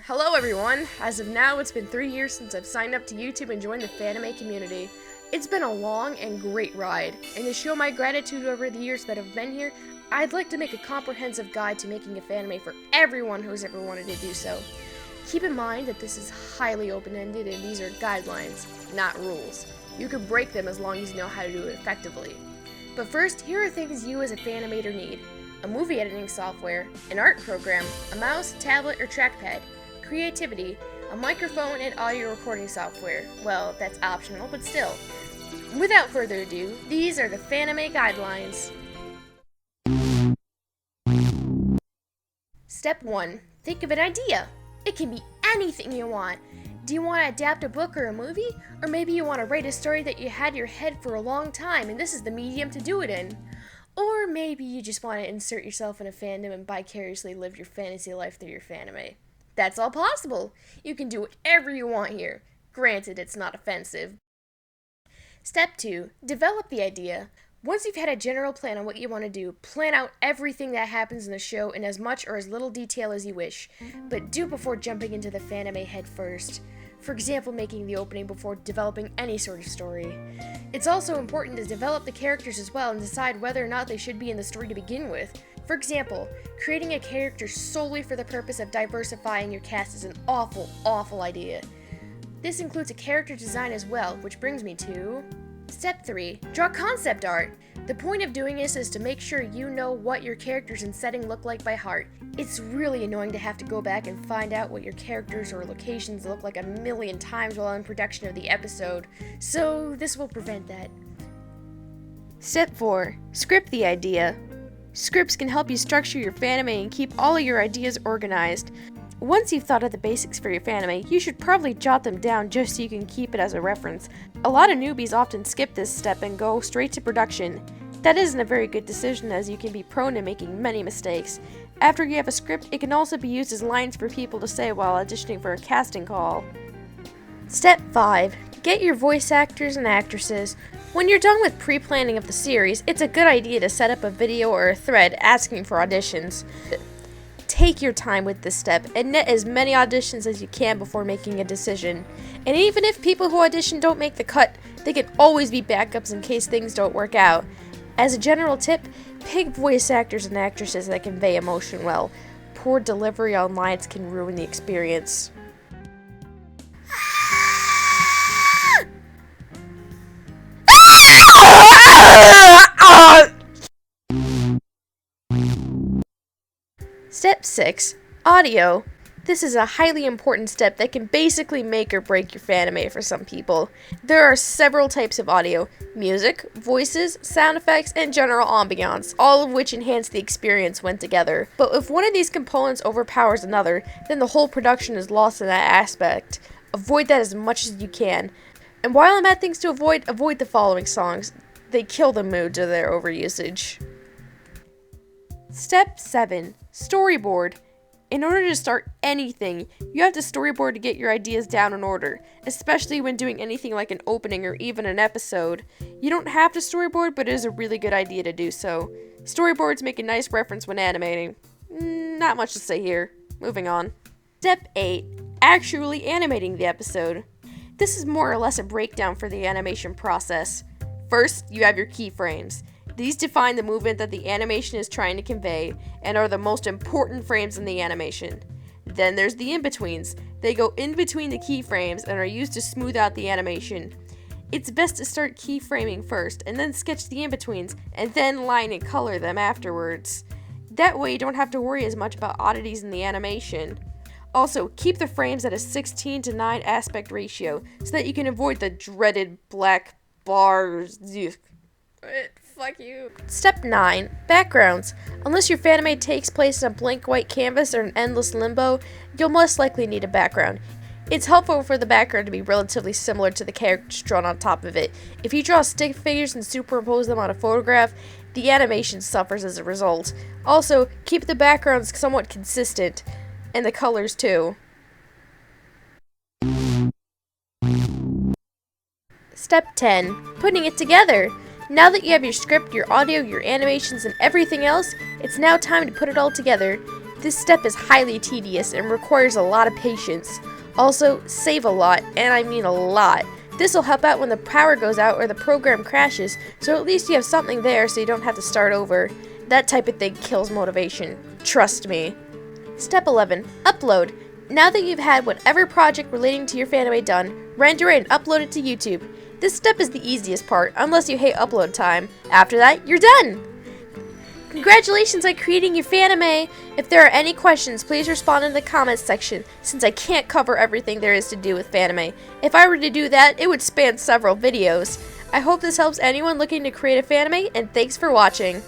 Hello everyone! As of now, it's been 3 years since I've signed up to YouTube and joined the Fanime community. It's been a long and great ride, and to show my gratitude over the years that have been here, I'd like to make a comprehensive guide to making a Fanime for everyone who's ever wanted to do so. Keep in mind that this is highly open-ended and these are guidelines, not rules. You can break them as long as you know how to do it effectively. But first, here are things you as a Fanimator need. A movie editing software, an art program, a mouse, tablet, or trackpad, creativity, a microphone, and audio recording software. Well, that's optional, but still. Without further ado, these are the Fanime Guidelines. Step 1. Think of an idea. It can be anything you want. Do you want to adapt a book or a movie? Or maybe you want to write a story that you had in your head for a long time and this is the medium to do it in. Or maybe you just want to insert yourself in a fandom and vicariously live your fantasy life through your Fanime. That's all possible. You can do whatever you want here. Granted, it's not offensive. Step 2. Develop the idea. Once you've had a general plan on what you want to do, plan out everything that happens in the show in as much or as little detail as you wish. But do it before jumping into the Fanime head first. For example, making the opening before developing any sort of story. It's also important to develop the characters as well and decide whether or not they should be in the story to begin with. For example, creating a character solely for the purpose of diversifying your cast is an awful idea. This includes a character design as well, which brings me to Step 3. Draw concept art. The point of doing this is to make sure you know what your characters and setting look like by heart. It's really annoying to have to go back and find out what your characters or locations look like a million times while in production of the episode, so this will prevent that. Step 4. Script the idea. Scripts can help you structure your Fanime and keep all of your ideas organized. Once you've thought of the basics for your Fanime, you should probably jot them down just so you can keep it as a reference. A lot of newbies often skip this step and go straight to production. That isn't a very good decision as you can be prone to making many mistakes. After you have a script, it can also be used as lines for people to say while auditioning for a casting call. Step 5. Get your voice actors and actresses. When you're done with pre-planning of the series, it's a good idea to set up a video or a thread asking for auditions. Take your time with this step and net as many auditions as you can before making a decision. And even if people who audition don't make the cut, they can always be backups in case things don't work out. As a general tip, pick voice actors and actresses that convey emotion well. Poor delivery on lines can ruin the experience. Step 6. Audio. This is a highly important step that can basically make or break your Fanime for some people. There are several types of audio: music, voices, sound effects, and general ambiance, all of which enhance the experience when together. But if one of these components overpowers another, then the whole production is lost in that aspect. Avoid that as much as you can. And while I'm at things to avoid the following songs. They kill the mood to their overusage. Step 7. Storyboard. In order to start anything, you have to storyboard to get your ideas down in order, especially when doing anything like an opening or even an episode. You don't have to storyboard, but it is a really good idea to do so. Storyboards make a nice reference when animating. Not much to say here. Moving on. Step 8. Actually animating the episode. This is more or less a breakdown for the animation process. First, you have your keyframes. These define the movement that the animation is trying to convey and are the most important frames in the animation. Then there's the in-betweens. They go in between the keyframes and are used to smooth out the animation. It's best to start keyframing first and then sketch the in-betweens and then line and color them afterwards. That way you don't have to worry as much about oddities in the animation. Also, keep the frames at a 16:9 aspect ratio so that you can avoid the dreaded black bars. Fuck you. Step 9. Backgrounds. Unless your Fanime takes place in a blank white canvas or an endless limbo, you'll most likely need a background. It's helpful for the background to be relatively similar to the characters drawn on top of it. If you draw stick figures and superimpose them on a photograph, the animation suffers as a result. Also, keep the backgrounds somewhat consistent, and the colors too. Step 10. Putting it together. Now that you have your script, your audio, your animations, and everything else, it's now time to put it all together. This step is highly tedious and requires a lot of patience. Also, save a lot, and I mean a lot. This will help out when the power goes out or the program crashes, so at least you have something there so you don't have to start over. That type of thing kills motivation. Trust me. Step 11. Upload. Now that you've had whatever project relating to your fanime done, render it and upload it to YouTube. This step is the easiest part, unless you hate upload time. After that, you're done! Congratulations on creating your fanime! If there are any questions, please respond in the comments section, since I can't cover everything there is to do with fanime. If I were to do that, it would span several videos. I hope this helps anyone looking to create a fanime, and thanks for watching!